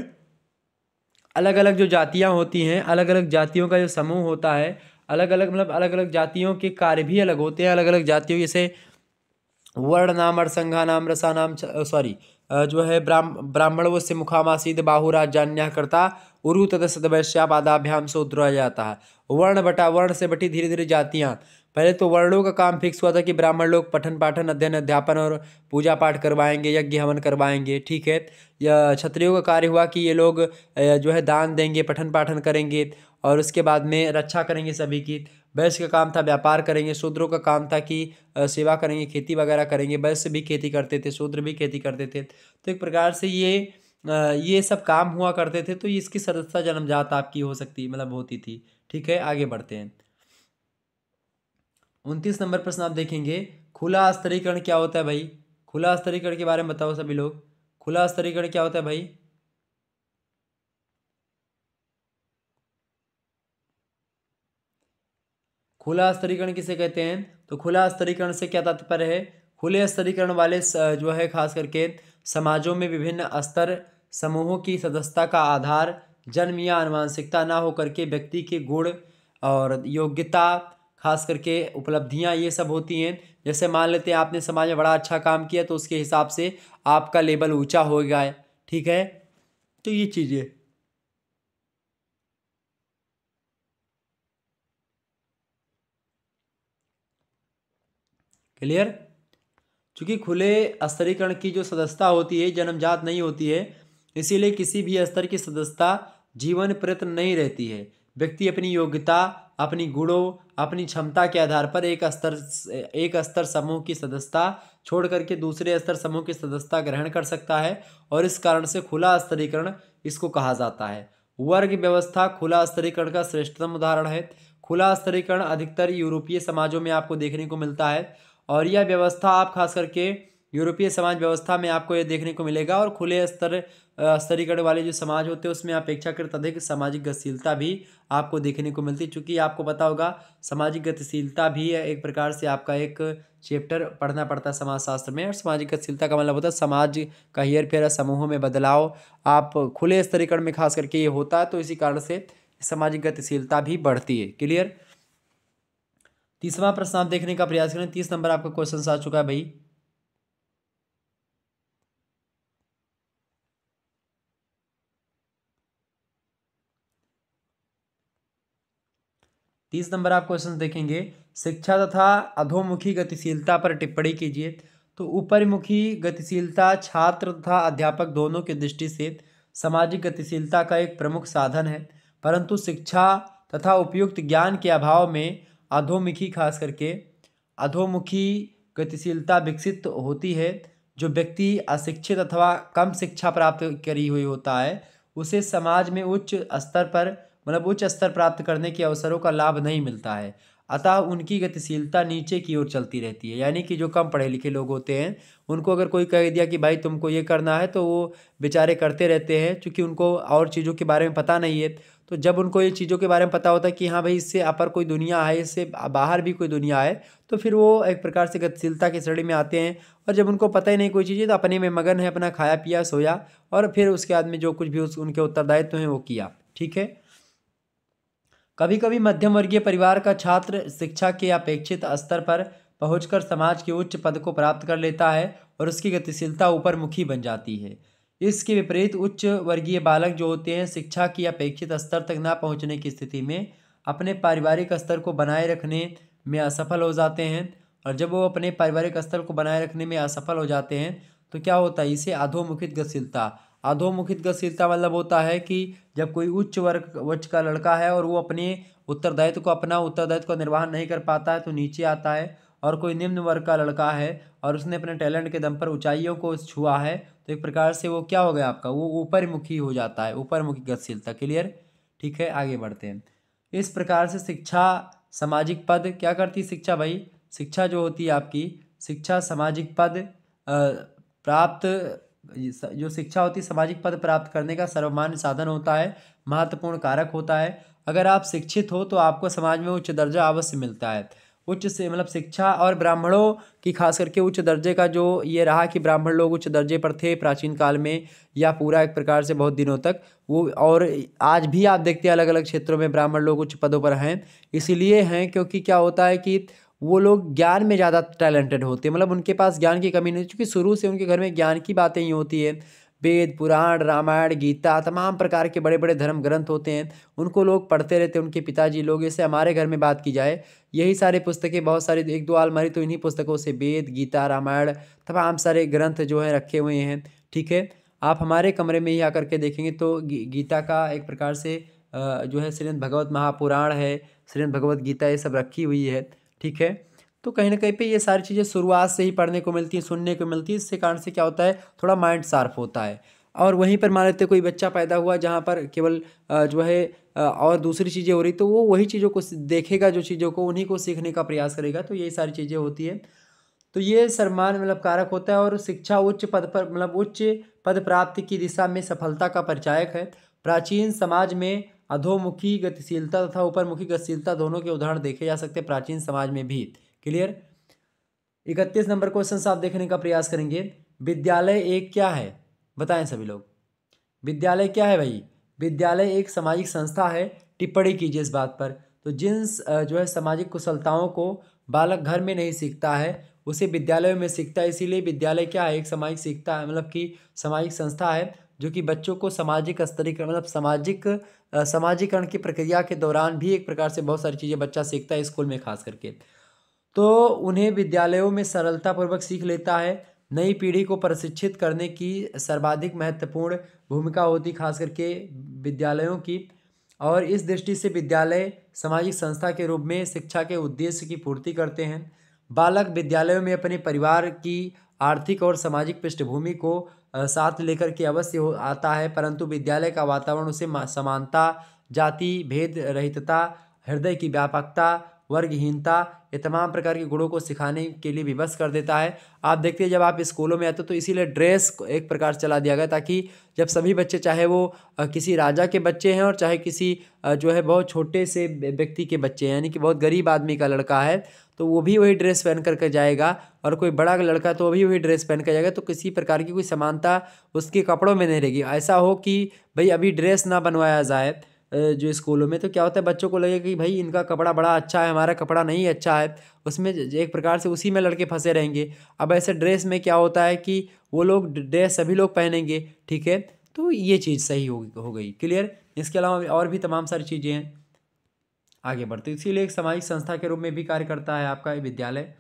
अलग अलग जो जातियाँ होती हैं, अलग अलग जातियों का जो समूह होता है, अलग अलग मतलब अलग अलग जातियों के कार्य भी अलग होते हैं। अलग अलग जातियों जैसे वर्ण नाम, अरसंघा नाम, रसा नाम, सॉरी जो है ब्राह्मण वो से मुखामासीद बाहुराज जान्या करता उरु तद सदवैश्या पादाभ्याम से उतरा जाता है। वर्ण बटा वर्ण से बटी धीरे धीरे जातियाँ। पहले तो वर्णों का काम फिक्स हुआ था कि ब्राह्मण लोग पठन पाठन अध्ययन अध्यापन और पूजा पाठ करवाएंगे, यज्ञ हवन करवाएंगे, ठीक है। या क्षत्रियों का कार्य हुआ कि ये लोग जो है दान देंगे, पठन पाठन करेंगे और उसके बाद में रक्षा करेंगे सभी की। वैश्य का काम था व्यापार करेंगे, शूद्रों का काम था कि सेवा करेंगे, खेती वगैरह करेंगे। वैश्य भी खेती करते थे, शूद्र भी खेती करते थे। तो एक प्रकार से ये सब काम हुआ करते थे। तो इसकी सदस्यता जन्मजात आपकी हो सकती मतलब होती थी, ठीक है। आगे बढ़ते हैं। 29 नंबर प्रश्न आप देखेंगे, खुला स्तरीकरण क्या होता है भाई? खुला स्तरीकरण के बारे में बताओ सभी लोग। खुला स्तरीकरण क्या होता है भाई? खुला स्तरीकरण किसे कहते हैं? तो खुला स्तरीकरण से क्या तात्पर्य है? खुले स्तरीकरण वाले जो है खास करके समाजों में विभिन्न स्तर समूहों की सदस्यता का आधार जन्म या आनुवंशिकता ना होकर के व्यक्ति के गुण और योग्यता, खास करके उपलब्धियां ये सब होती हैं। जैसे मान लेते हैं आपने समाज में बड़ा अच्छा काम किया तो उसके हिसाब से आपका लेवल ऊंचा हो गया है, ठीक है। तो ये चीज़ें क्लियर। चूंकि खुले स्तरीकरण की जो सदस्यता होती है जन्मजात नहीं होती है, इसीलिए किसी भी स्तर की सदस्यता जीवन प्रयत्न नहीं रहती है। व्यक्ति अपनी योग्यता, अपनी गुणों, अपनी क्षमता के आधार पर एक स्तर समूह की सदस्यता छोड़ करके दूसरे स्तर समूह की सदस्यता ग्रहण कर सकता है और इस कारण से खुला स्तरीकरण इसको कहा जाता है। वर्ग व्यवस्था खुला स्तरीकरण का श्रेष्ठतम उदाहरण है। खुला स्तरीकरण अधिकतर यूरोपीय समाजों में आपको देखने को मिलता है और यह व्यवस्था आप खास करके यूरोपीय समाज व्यवस्था में आपको ये देखने को मिलेगा। और खुले स्तरीकरण वाले जो समाज होते हैं उसमें अपेक्षाकृत अधिक सामाजिक गतिशीलता भी आपको देखने को मिलती है। चूँकि आपको पता होगा सामाजिक गतिशीलता भी एक प्रकार से आपका एक चैप्टर पढ़ना पड़ता है समाजशास्त्र में। और सामाजिक गतिशीलता का मतलब होता है समाज का हेरफेर, समूहों में बदलाव। आप खुले स्तरीकरण में खास करके ये होता है, तो इसी कारण से सामाजिक गतिशीलता भी बढ़ती है। क्लियर। तीसरा प्रश्न आप देखने का प्रयास करें। 30 नंबर आपका क्वेश्चन आ चुका है भाई। 30 नंबर आप क्वेश्चन देखेंगे। शिक्षा तथा अधोमुखी गतिशीलता पर टिप्पणी कीजिए। तो ऊपरमुखी गतिशीलता छात्र तथा अध्यापक दोनों की दृष्टि से सामाजिक गतिशीलता का एक प्रमुख साधन है, परंतु शिक्षा तथा उपयुक्त ज्ञान के अभाव में अधोमुखी खास करके अधोमुखी गतिशीलता विकसित होती है। जो व्यक्ति अशिक्षित अथवा कम शिक्षा प्राप्त करी हुई होता है उसे समाज में उच्च स्तर पर मतलब उच्च स्तर प्राप्त करने के अवसरों का लाभ नहीं मिलता है, अतः उनकी गतिशीलता नीचे की ओर चलती रहती है। यानी कि जो कम पढ़े लिखे लोग होते हैं उनको अगर कोई कह दिया कि भाई तुमको ये करना है तो वो बेचारे करते रहते हैं, क्योंकि उनको और चीज़ों के बारे में पता नहीं है। तो जब उनको ये चीज़ों के बारे में पता होता है कि हाँ भाई इससे अपर कोई दुनिया है, इससे बाहर भी कोई दुनिया है, तो फिर वो एक प्रकार से गतिशीलता की श्रेणी में आते हैं। और जब उनको पता ही नहीं कोई चीज़ है तो अपने में मगन है, अपना खाया पिया सोया और फिर उसके बाद में जो कुछ भी उनके उत्तरदायित्व हैं वो किया। ठीक है। कभी कभी मध्यम वर्गीय परिवार का छात्र शिक्षा के अपेक्षित स्तर पर पहुंचकर समाज के उच्च पद को प्राप्त कर लेता है और उसकी गतिशीलता ऊपरमुखी बन जाती है। इसके विपरीत उच्च वर्गीय बालक जो होते हैं शिक्षा की अपेक्षित स्तर तक ना पहुंचने की स्थिति में अपने पारिवारिक स्तर को बनाए रखने में असफल हो जाते हैं। और जब वो अपने पारिवारिक स्तर को बनाए रखने में असफल हो जाते हैं तो क्या होता है, इसे अधोमुखित गतिशीलता। अधोमुखित गतिशीलता मतलब होता है कि जब कोई उच्च का लड़का है और वो अपना उत्तरदायित्व का निर्वहन नहीं कर पाता है तो नीचे आता है, और कोई निम्न वर्ग का लड़का है और उसने अपने टैलेंट के दम पर ऊंचाइयों को छुआ है तो एक प्रकार से वो क्या हो गया आपका, वो ऊपरमुखी हो जाता है, ऊपरमुखी गतिशीलता। क्लियर। ठीक है, आगे बढ़ते हैं। इस प्रकार से शिक्षा सामाजिक पद क्या करती है शिक्षा भाई, शिक्षा जो होती है आपकी शिक्षा सामाजिक पद प्राप्त जो शिक्षा होती है सामाजिक पद प्राप्त करने का सर्वमान्य साधन होता है, महत्वपूर्ण कारक होता है। अगर आप शिक्षित हो तो आपको समाज में उच्च दर्जा अवश्य मिलता है। उच्च से मतलब शिक्षा और ब्राह्मणों की खास करके उच्च दर्जे का जो ये रहा कि ब्राह्मण लोग उच्च दर्जे पर थे प्राचीन काल में या पूरा एक प्रकार से बहुत दिनों तक वो, और आज भी आप देखते हैं अलग अलग क्षेत्रों में ब्राह्मण लोग उच्च पदों पर हैं। इसीलिए हैं क्योंकि क्या होता है कि वो लोग ज्ञान में ज़्यादा टैलेंटेड होते हैं, मतलब उनके पास ज्ञान की कमी नहीं, क्योंकि शुरू से उनके घर में ज्ञान की बातें ही होती है। वेद पुराण रामायण गीता तमाम प्रकार के बड़े बड़े धर्म ग्रंथ होते हैं, उनको लोग पढ़ते रहते हैं, उनके पिताजी लोग। जैसे हमारे घर में बात की जाए यही सारी पुस्तकें बहुत सारी एक दो अलमारी तो इन्हीं पुस्तकों से वेद गीता रामायण तमाम सारे ग्रंथ जो हैं रखे हुए हैं। ठीक है, आप हमारे कमरे में ही आकर के देखेंगे तो गीता का एक प्रकार से जो है श्रीमद् भगवत महापुराण है, श्रीमद् भगवत गीता ये सब रखी हुई है। ठीक है, तो कहीं ना कहीं पे ये सारी चीज़ें शुरुआत से ही पढ़ने को मिलती हैं, सुनने को मिलती है। इससे कारण से क्या होता है, थोड़ा माइंड शार्प होता है। और वहीं पर मान लेते कोई बच्चा पैदा हुआ जहाँ पर केवल जो है और दूसरी चीज़ें हो रही तो वो वही चीज़ों को देखेगा, जो चीज़ों को उन्हीं को सीखने का प्रयास करेगा। तो यही सारी चीज़ें होती है। तो ये सर्वमान्य मतलब कारक होता है। और शिक्षा उच्च पद पर मतलब उच्च पद प्राप्ति की दिशा में सफलता का परिचायक है। प्राचीन समाज में अधोमुखी गतिशीलता तथा ऊपरमुखी गतिशीलता दोनों के उदाहरण देखे जा सकते हैं प्राचीन समाज में भी। क्लियर। 31 नंबर क्वेश्चन आप देखने का प्रयास करेंगे। विद्यालय एक क्या है, बताएं सभी लोग। विद्यालय क्या है भाई, विद्यालय एक सामाजिक संस्था है। टिप्पणी कीजिए इस बात पर। तो जिन जो है सामाजिक कुशलताओं को बालक घर में नहीं सीखता है उसे विद्यालय में सीखता है। इसीलिए विद्यालय क्या है, एक सामाजिक सीखता है, मतलब कि सामाजिक संस्था है जो कि बच्चों को सामाजिक स्तरीकरण मतलब समाजीकरण की प्रक्रिया के दौरान भी एक प्रकार से बहुत सारी चीज़ें बच्चा सीखता है स्कूल में खास करके। तो उन्हें विद्यालयों में सरलतापूर्वक सीख लेता है। नई पीढ़ी को प्रशिक्षित करने की सर्वाधिक महत्वपूर्ण भूमिका होती खास करके विद्यालयों की। और इस दृष्टि से विद्यालय सामाजिक संस्था के रूप में शिक्षा के उद्देश्य की पूर्ति करते हैं। बालक विद्यालयों में अपने परिवार की आर्थिक और सामाजिक पृष्ठभूमि को साथ लेकर के अवश्य आता है, परंतु विद्यालय का वातावरण उसे समानता, जाति भेद रहितता, हृदय की व्यापकता, वर्गहीनता, ये तमाम प्रकार के गुणों को सिखाने के लिए विवश कर देता है। आप देखते हैं जब आप स्कूलों में आते हो तो इसीलिए ड्रेस एक प्रकार से चला दिया गया, ताकि जब सभी बच्चे, चाहे वो किसी राजा के बच्चे हैं और चाहे किसी जो है बहुत छोटे से व्यक्ति के बच्चे हैं, यानी कि बहुत गरीब आदमी का लड़का है, तो वो भी वही ड्रेस पहन करके जाएगा, और कोई बड़ा लड़का तो वो भी वही ड्रेस पहन कर जाएगा, तो किसी प्रकार की कोई समानता उसके कपड़ों में नहीं रहेगी। ऐसा हो कि भाई अभी ड्रेस ना बनवाया जाए जो स्कूलों में, तो क्या होता है, बच्चों को लगेगा कि भाई इनका कपड़ा बड़ा अच्छा है, हमारा कपड़ा नहीं अच्छा है, उसमें एक प्रकार से उसी में लड़के फंसे रहेंगे। अब ऐसे ड्रेस में क्या होता है कि वो लोग ड्रेस सभी लोग पहनेंगे, ठीक है, तो ये चीज़ सही हो गई, क्लियर। इसके अलावा और भी तमाम सारी चीज़ें हैं, आगे बढ़ते, इसीलिए एक सामाजिक संस्था के रूप में भी कार्य करता है आपका विद्यालय।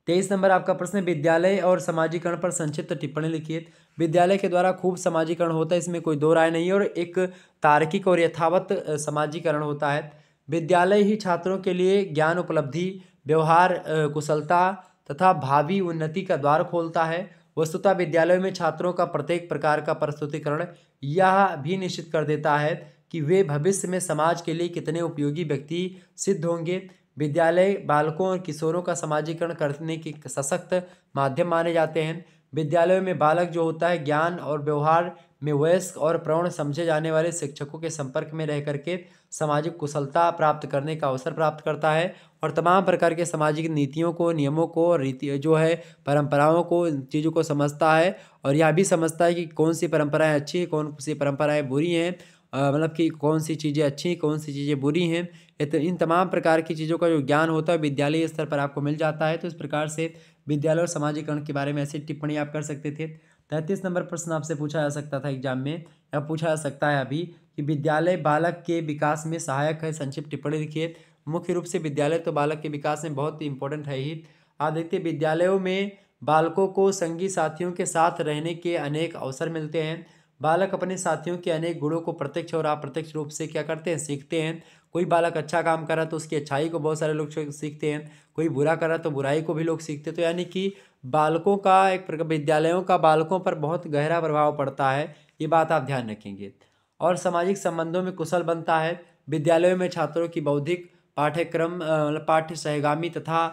23 नंबर आपका प्रश्न है, विद्यालय और समाजीकरण पर संक्षिप्त टिप्पणी लिखिए। विद्यालय के द्वारा खूब समाजीकरण होता है, इसमें कोई दो राय नहीं है, और एक तार्किक और यथावत समाजीकरण होता है। विद्यालय ही छात्रों के लिए ज्ञान उपलब्धि, व्यवहार कुशलता तथा भावी उन्नति का द्वार खोलता है। वस्तुतः विद्यालयों में छात्रों का प्रत्येक प्रकार का प्रस्तुतिकरण यह भी निश्चित कर देता है कि वे भविष्य में समाज के लिए कितने उपयोगी व्यक्ति सिद्ध होंगे। विद्यालय बालकों और किशोरों का समाजीकरण करने के सशक्त माध्यम माने जाते हैं। विद्यालयों में बालक जो होता है ज्ञान और व्यवहार में वयस्क और प्रौढ़ समझे जाने वाले शिक्षकों के संपर्क में रह करके सामाजिक कुशलता प्राप्त करने का अवसर प्राप्त करता है, और तमाम प्रकार के सामाजिक नीतियों को, नियमों को, रीति जो है परंपराओं को, चीज़ों को समझता है, और यह भी समझता है कि कौन सी परंपराएं अच्छी हैं, कौन सी परंपराएं बुरी हैं, मतलब कि कौन सी चीज़ें अच्छी हैं, कौन सी चीज़ें बुरी हैं। इन तमाम प्रकार की चीज़ों का जो ज्ञान होता है विद्यालय स्तर पर आपको मिल जाता है। तो इस प्रकार से विद्यालय और समाजीकरण के बारे में ऐसी टिप्पणी आप कर सकते थे। 33 नंबर प्रश्न आपसे पूछा जा सकता था एग्जाम में, या पूछा जा सकता है अभी, कि विद्यालय बालक के विकास में सहायक है, संक्षिप्त टिप्पणी लिखिए। मुख्य रूप से विद्यालय तो बालक के विकास में बहुत ही इंपॉर्टेंट है ही। आप देखते हैं विद्यालयों में बालकों को संगी साथियों के साथ रहने के अनेक अवसर मिलते हैं। बालक अपने साथियों के अनेक गुणों को प्रत्यक्ष और अप्रत्यक्ष रूप से क्या करते हैं, सीखते हैं। कोई बालक अच्छा काम कर रहा है तो उसकी अच्छाई को बहुत सारे लोग सीखते हैं, कोई बुरा कर रहा है तो बुराई को भी लोग सीखते हैं। तो यानी कि बालकों का एक प्रकार, विद्यालयों का बालकों पर बहुत गहरा प्रभाव पड़ता है, ये बात आप ध्यान रखेंगे। और सामाजिक संबंधों में कुशल बनता है। विद्यालयों में छात्रों की बौद्धिक पाठ्यक्रम मतलब पाठ्य सहगामी तथा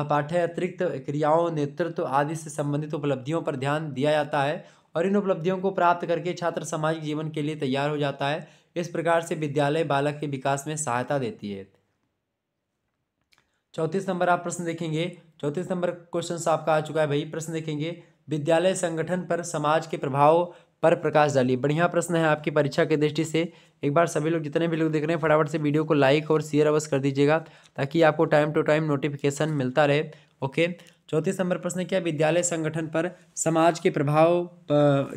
पाठ्य अतिरिक्त क्रियाओं, नेतृत्व आदि से संबंधित उपलब्धियों पर ध्यान दिया जाता है, और इन उपलब्धियों को प्राप्त करके छात्र सामाजिक जीवन के लिए तैयार हो जाता है। इस प्रकार से विद्यालय बालक के विकास में सहायता देती है। 34 नंबर आप प्रश्न देखेंगे। 34 नंबर क्वेश्चन आपका आ चुका है भाई। प्रश्न देखेंगे, विद्यालय संगठन पर समाज के प्रभाव पर प्रकाश डालिए। बढ़िया प्रश्न है आपकी परीक्षा की दृष्टि से। एक बार सभी लोग, जितने भी लोग देख रहे हैं, फटाफट से वीडियो को लाइक और शेयर अवश्य कर दीजिएगा, ताकि आपको टाइम टू टाइम नोटिफिकेशन मिलता रहे। ओके, 34 नंबर प्रश्न क्या, विद्यालय संगठन पर समाज के प्रभाव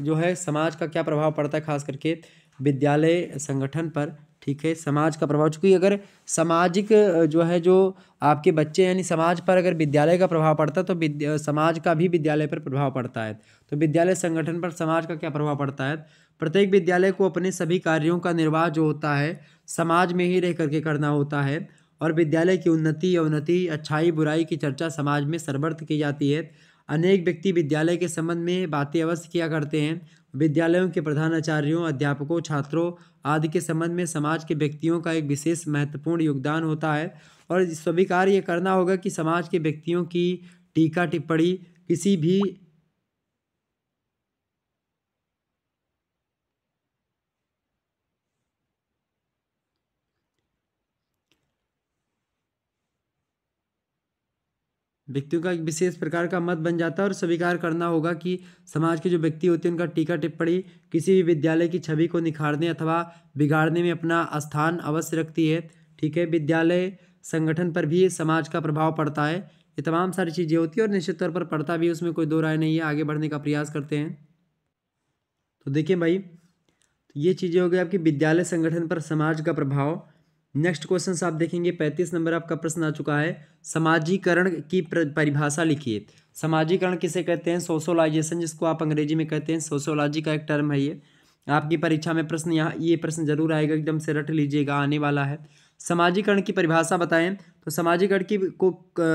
जो है, समाज का क्या प्रभाव पड़ता है, खास करके विद्यालय संगठन पर, ठीक है, समाज का प्रभाव। चूंकि अगर सामाजिक जो है, जो आपके बच्चे यानी समाज पर अगर विद्यालय का प्रभाव पड़ता है, तो समाज का भी विद्यालय पर प्रभाव पड़ता है। तो विद्यालय संगठन पर समाज का क्या प्रभाव पड़ता है, प्रत्येक विद्यालय को अपने सभी कार्यों का निर्वाह जो होता है समाज में ही रह करके करना होता है, और विद्यालय की उन्नति, अवनति, अच्छाई बुराई की चर्चा समाज में सर्वत्र की जाती है। अनेक व्यक्ति विद्यालय के संबंध में बातें अवश्य किया करते हैं। विद्यालयों के प्रधानाचार्यों, अध्यापकों, छात्रों आदि के संबंध में समाज के व्यक्तियों का एक विशेष महत्वपूर्ण योगदान होता है, और स्वीकार ये करना होगा कि समाज के व्यक्तियों की टीका टिप्पणी किसी भी व्यक्तियों का एक विशेष प्रकार का मत बन जाता है, और स्वीकार करना होगा कि समाज के जो व्यक्ति होते हैं उनका टीका टिप्पणी किसी भी विद्यालय की छवि को निखारने अथवा बिगाड़ने में अपना स्थान अवश्य रखती है। ठीक है, विद्यालय संगठन पर भी समाज का प्रभाव पड़ता है। ये तमाम सारी चीज़ें होती है, और निश्चित तौर पर पड़ता भी है, उसमें कोई दो राय नहीं है। आगे बढ़ने का प्रयास करते हैं। तो देखिए भाई, तो ये चीज़ें हो गई आपकी विद्यालय संगठन पर समाज का प्रभाव। नेक्स्ट क्वेश्चन आप देखेंगे, 35 नंबर आपका प्रश्न आ चुका है, समाजीकरण की परिभाषा लिखिए। समाजीकरण किसे कहते हैं, सोशलाइजेशन, जिसको आप अंग्रेजी में कहते हैं, सोशोलॉजी का एक टर्म है ये। आपकी परीक्षा में प्रश्न, यहाँ ये प्रश्न जरूर आएगा, एकदम से रट लीजिएगा, आने वाला है। समाजीकरण की परिभाषा बताएं। तो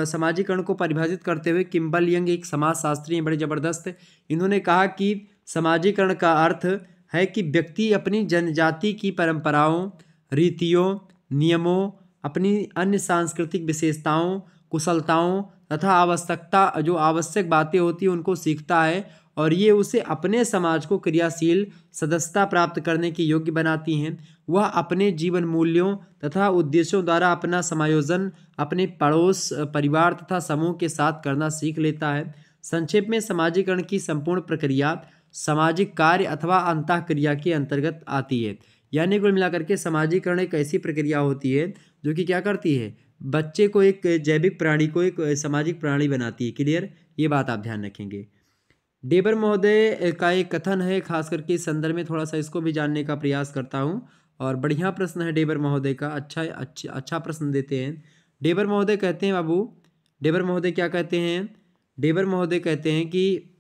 समाजीकरण को परिभाषित करते हुए किम्बल यंग, एक समाजशास्त्री हैं, बड़े जबरदस्त, इन्होंने कहा कि समाजीकरण का अर्थ है कि व्यक्ति अपनी जनजाति की परंपराओं, रीतियों, नियमों, अपनी अन्य सांस्कृतिक विशेषताओं, कुशलताओं तथा आवश्यक बातें होती हैं उनको सीखता है, और ये उसे अपने समाज को क्रियाशील सदस्यता प्राप्त करने के योग्य बनाती हैं। वह अपने जीवन मूल्यों तथा उद्देश्यों द्वारा अपना समायोजन अपने पड़ोस, परिवार तथा समूह के साथ करना सीख लेता है। संक्षेप में समाजीकरण की संपूर्ण प्रक्रिया सामाजिक कार्य अथवा अंतःक्रिया के अंतर्गत आती है। यानी कुल मिलाकर के समाजीकरण एक ऐसी प्रक्रिया होती है जो कि क्या करती है, बच्चे को एक जैविक प्राणी को एक सामाजिक प्राणी बनाती है। क्लियर, ये बात आप ध्यान रखेंगे। डेबर महोदय का एक कथन है, खास करके इस संदर्भ में थोड़ा सा इसको भी जानने का प्रयास करता हूँ, और बढ़िया प्रश्न है डेबर महोदय का, अच्छा प्रश्न देते हैं। डेबर महोदय कहते हैं, बाबू डेबर महोदय क्या कहते हैं, डेबर महोदय कहते हैं कि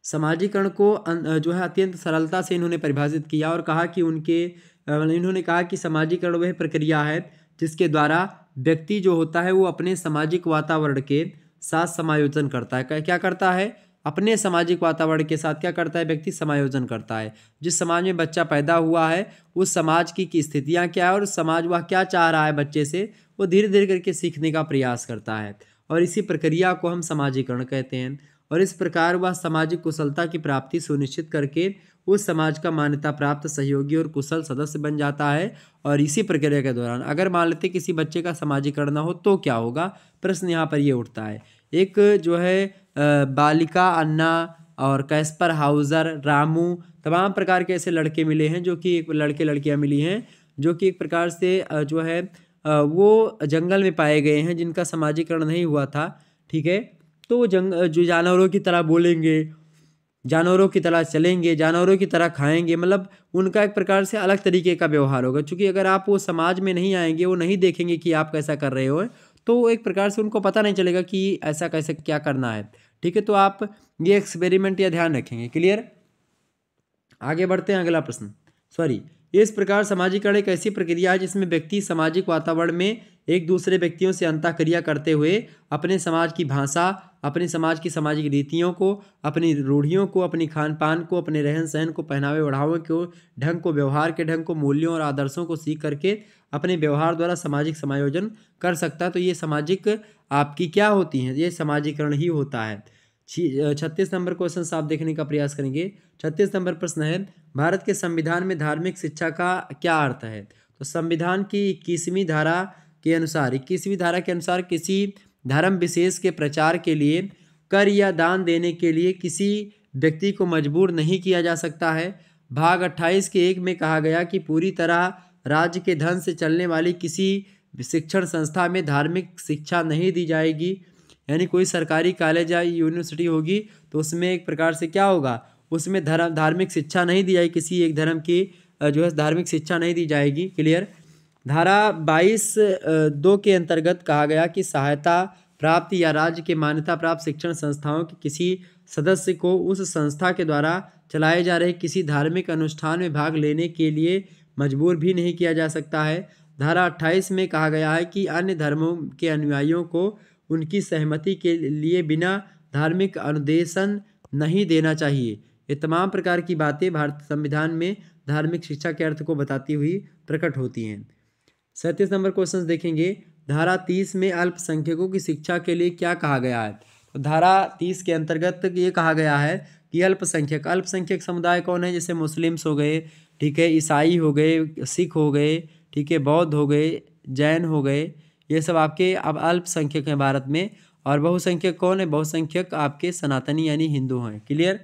समाजीकरण को जो है अत्यंत सरलता से इन्होंने परिभाषित किया और कहा कि इन्होंने कहा कि समाजीकरण वह प्रक्रिया है जिसके द्वारा व्यक्ति जो होता है वो अपने सामाजिक वातावरण के साथ समायोजन करता है। क्या करता है, अपने सामाजिक वातावरण के साथ क्या करता है, व्यक्ति समायोजन करता है। जिस समाज में बच्चा पैदा हुआ है उस समाज की स्थितियाँ क्या है और समाज वह क्या चाह रहा है बच्चे से, वो धीरे धीरे करके सीखने का प्रयास करता है, और इसी प्रक्रिया को हम समाजीकरण कहते हैं। और इस प्रकार वह सामाजिक कुशलता की प्राप्ति सुनिश्चित करके उस समाज का मान्यता प्राप्त सहयोगी और कुशल सदस्य बन जाता है। और इसी प्रक्रिया के दौरान अगर मान लेते किसी बच्चे का समाजीकरण न हो तो क्या होगा, प्रश्न यहाँ पर ये उठता है। एक जो है बालिका अन्ना और कैस्पर हाउजर, रामू, तमाम प्रकार के ऐसे लड़के मिले हैं जो कि एक लड़के लड़कियाँ मिली हैं जो कि एक प्रकार से जो है वो जंगल में पाए गए हैं जिनका समाजीकरण नहीं हुआ था। ठीक है, तो वो जो जानवरों की तरह बोलेंगे, जानवरों की तरह चलेंगे, जानवरों की तरह खाएंगे, मतलब उनका एक प्रकार से अलग तरीके का व्यवहार होगा। क्योंकि अगर आप वो समाज में नहीं आएंगे, वो नहीं देखेंगे कि आप कैसा कर रहे हो, तो एक प्रकार से उनको पता नहीं चलेगा कि ऐसा कैसे क्या करना है। ठीक है, तो आप ये एक्सपेरिमेंट या ध्यान रखेंगे। क्लियर, आगे बढ़ते हैं, अगला प्रश्न। इस प्रकार समाजीकरण एक ऐसी प्रक्रिया है जिसमें व्यक्ति सामाजिक वातावरण में एक दूसरे व्यक्तियों से अंतःक्रिया करते हुए अपने समाज की भाषा, अपने समाज की सामाजिक रीतियों को, अपनी रूढ़ियों को, अपनी खान पान को, अपने रहन सहन को, पहनावे ओढ़ावे को, ढंग को, व्यवहार के ढंग को, मूल्यों और आदर्शों को सीख करके अपने व्यवहार द्वारा सामाजिक समायोजन कर सकता है। तो ये सामाजिक आपकी क्या होती हैं, ये समाजीकरण ही होता है। 36 नंबर क्वेश्चन आप देखने का प्रयास करेंगे। 36 नंबर प्रश्न है, भारत के संविधान में धार्मिक शिक्षा का क्या अर्थ है। तो संविधान की 21वीं धारा के अनुसार किसी धर्म विशेष के प्रचार के लिए कर या दान देने के लिए किसी व्यक्ति को मजबूर नहीं किया जा सकता है। भाग 28 के 1 में कहा गया कि पूरी तरह राज्य के धन से चलने वाली किसी शिक्षण संस्था में धार्मिक शिक्षा नहीं दी जाएगी। यानी कोई सरकारी कॉलेज या यूनिवर्सिटी होगी तो उसमें एक प्रकार से क्या होगा, उसमें धार्मिक शिक्षा नहीं दी जाएगी, किसी एक धर्म की जो है धार्मिक शिक्षा नहीं दी जाएगी। क्लियर, धारा 22(2) के अंतर्गत कहा गया कि सहायता प्राप्त या राज्य के मान्यता प्राप्त शिक्षण संस्थाओं के किसी सदस्य को उस संस्था के द्वारा चलाए जा रहे किसी धार्मिक अनुष्ठान में भाग लेने के लिए मजबूर भी नहीं किया जा सकता है। धारा 28 में कहा गया है कि अन्य धर्मों के अनुयायियों को उनकी सहमति के लिए बिना धार्मिक अनुदेशन नहीं देना चाहिए। ये तमाम प्रकार की बातें भारत संविधान में धार्मिक शिक्षा के अर्थ को बताती हुई प्रकट होती हैं। 37 नंबर क्वेश्चन देखेंगे। धारा 30 में अल्पसंख्यकों की शिक्षा के लिए क्या कहा गया है। तो धारा 30 के अंतर्गत ये कहा गया है कि अल्पसंख्यक समुदाय कौन है, जैसे मुस्लिम्स हो गए, ठीक है, ईसाई हो गए, सिख हो गए, ठीक है, बौद्ध हो गए, जैन हो गए, ये सब आपके अब अल्पसंख्यक हैं भारत में। और बहुसंख्यक कौन है, बहुसंख्यक आपके सनातनी यानी हिंदू हैं। क्लियर,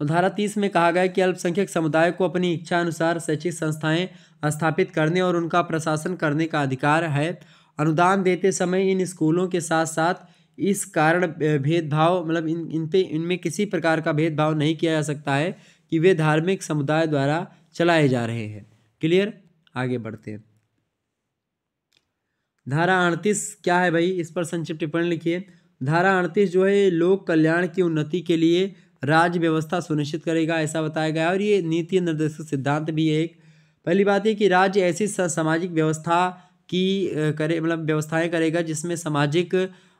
तो धारा 30 में कहा गया कि अल्पसंख्यक समुदाय को अपनी इच्छा अनुसार शैक्षिक संस्थाएं स्थापित करने और उनका प्रशासन करने का अधिकार है। अनुदान देते समय इन स्कूलों के साथ साथ इस कारण भेदभाव मतलब इनमें किसी प्रकार का भेदभाव नहीं किया जा सकता है कि वे धार्मिक समुदाय द्वारा चलाए जा रहे हैं। क्लियर, आगे बढ़ते हैं। धारा 38 क्या है भाई, इस पर संक्षिप्त टिप्पणी लिखिए। धारा 38 जो है लोक कल्याण की उन्नति के लिए राज्य व्यवस्था सुनिश्चित करेगा, ऐसा बताया गया। और ये नीति निर्देशक सिद्धांत भी है। एक पहली बात है कि राज्य ऐसी सामाजिक व्यवस्था की व्यवस्थाएं करेगा जिसमें सामाजिक,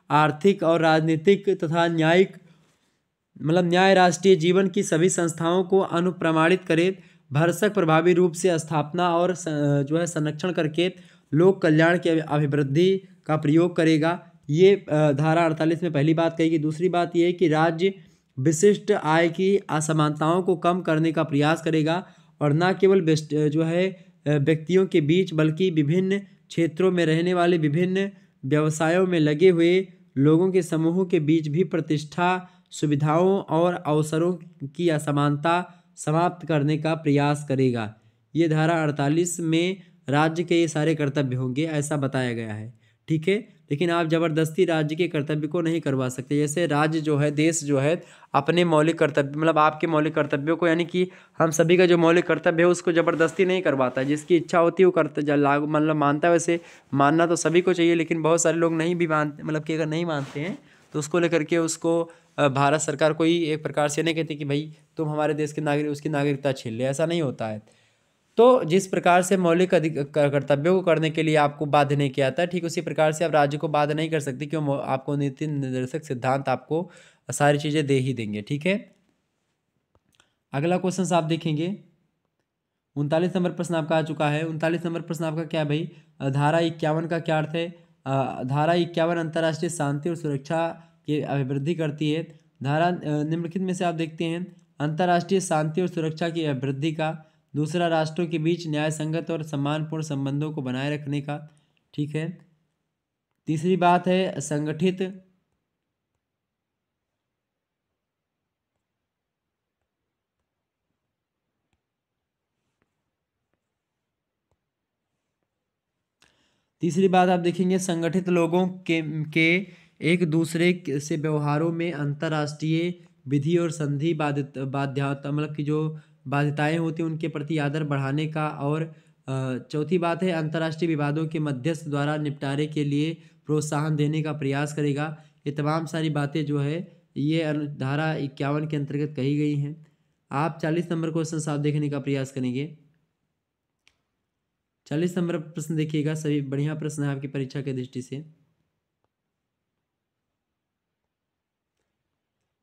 आर्थिक और राजनीतिक तथा न्याय राष्ट्रीय जीवन की सभी संस्थाओं को अनुप्रमाणित करे। भरसक प्रभावी रूप से स्थापना और जो है संरक्षण करके लोक कल्याण की अभिवृद्धि का प्रयोग करेगा। ये धारा 48 में पहली बात कही गई। दूसरी बात ये है कि राज्य विशिष्ट आय की असमानताओं को कम करने का प्रयास करेगा और न केवल जो है व्यक्तियों के बीच बल्कि विभिन्न क्षेत्रों में रहने वाले विभिन्न व्यवसायों में लगे हुए लोगों के समूहों के बीच भी प्रतिष्ठा, सुविधाओं और अवसरों की असमानता समाप्त करने का प्रयास करेगा। ये धारा 48 में राज्य के ये सारे कर्तव्य होंगे, ऐसा बताया गया है। ठीक है, लेकिन आप जबरदस्ती राज्य के कर्तव्य को नहीं करवा सकते। जैसे राज्य जो है, देश जो है, अपने मौलिक कर्तव्य मतलब आपके मौलिक कर्तव्यों को, यानी कि हम सभी का जो मौलिक कर्तव्य है उसको जबरदस्ती नहीं करवाता है। जिसकी इच्छा होती है वो कर्तव्य लागू मतलब मानता है। वैसे मानना तो सभी को चाहिए, लेकिन बहुत सारे लोग नहीं भी मानते, मतलब कि अगर नहीं मानते हैं तो उसको लेकर के उसको भारत सरकार को ही एक प्रकार से नहीं कहती कि भाई तुम हमारे देश के नागरिक, उसकी नागरिकता छीन ले, ऐसा नहीं होता है। तो जिस प्रकार से मौलिक कर्तव्यों को करने के लिए आपको बाध्य नहीं किया जाता है, ठीक उसी प्रकार से आप राज्य को बाध्य नहीं कर सकते, क्यों? आपको नीति निर्देशक सिद्धांत आपको सारी चीज़ें दे ही देंगे। ठीक है, अगला क्वेश्चन आप देखेंगे 39 नंबर प्रश्न आपका आ चुका है। 39 नंबर प्रश्न आपका क्या है भाई? धारा 51 का क्या अर्थ है? धारा 51 अंतर्राष्ट्रीय शांति और सुरक्षा की अभिवृद्धि करती है। धारा निम्नलिखित में से आप देखते हैं अंतर्राष्ट्रीय शांति और सुरक्षा की अभिवृद्धि का। दूसरा, राष्ट्रों के बीच न्याय संगत और सम्मानपूर्ण संबंधों को बनाए रखने का। ठीक है, तीसरी बात है संगठित तीसरी बात आप देखेंगे संगठित लोगों के एक दूसरे से व्यवहारों में अंतर्राष्ट्रीय विधि और संधि बाध्यता मतलब कि जो बाध्यताएं होती हैं उनके प्रति आदर बढ़ाने का। और चौथी बात है अंतर्राष्ट्रीय विवादों के मध्यस्थ द्वारा निपटारे के लिए प्रोत्साहन देने का प्रयास करेगा। ये तमाम सारी बातें जो है ये धारा 51 के अंतर्गत कही गई हैं। आप 40 नंबर क्वेश्चन साफ देखने का प्रयास करेंगे। 40 नंबर प्रश्न देखिएगा, सभी बढ़िया प्रश्न है आपकी परीक्षा की दृष्टि से।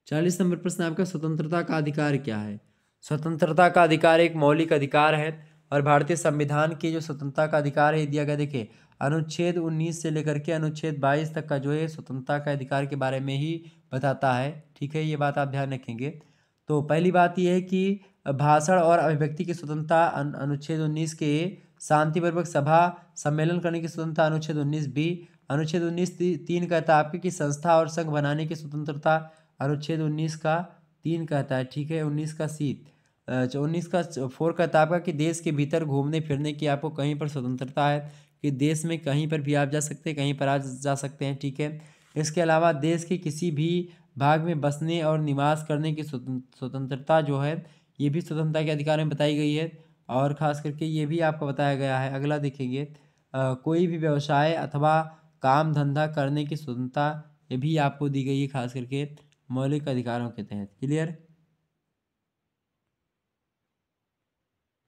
40 नंबर प्रश्न आपका स्वतंत्रता का अधिकार क्या है? स्वतंत्रता का अधिकार एक मौलिक अधिकार है और भारतीय संविधान की जो स्वतंत्रता का अधिकार है दिया गया। देखिए अनुच्छेद 19 से लेकर के अनुच्छेद 22 तक का जो है स्वतंत्रता का अधिकार के बारे में ही बताता है। ठीक है, ये बात आप ध्यान रखेंगे। तो पहली बात यह है कि भाषण और अभिव्यक्ति की स्वतंत्रता अनुच्छेद 19 के, शांतिपूर्वक सभा सम्मेलन करने की स्वतंत्रता अनुच्छेद 19 बी, अनुच्छेद 19 3 कहता है आपके कि संस्था और संघ बनाने की स्वतंत्रता अनुच्छेद 19 का 3 कहता है। ठीक है, 19 का सी 19 का 4 कहता है आपका कि देश के भीतर घूमने फिरने की आपको कहीं पर स्वतंत्रता है, कि देश में कहीं पर भी आप जा सकते हैं, कहीं पर आ जा सकते हैं। ठीक है, इसके अलावा देश के किसी भी भाग में बसने और निवास करने की स्वतंत्रता जो है ये भी स्वतंत्रता के अधिकार में बताई गई है। और ख़ास करके ये भी आपको बताया गया है। अगला देखेंगे कोई भी व्यवसाय अथवा काम धंधा करने की स्वतंत्रता ये भी आपको दी गई है, खास करके मौलिक अधिकारों के तहत। क्लियर?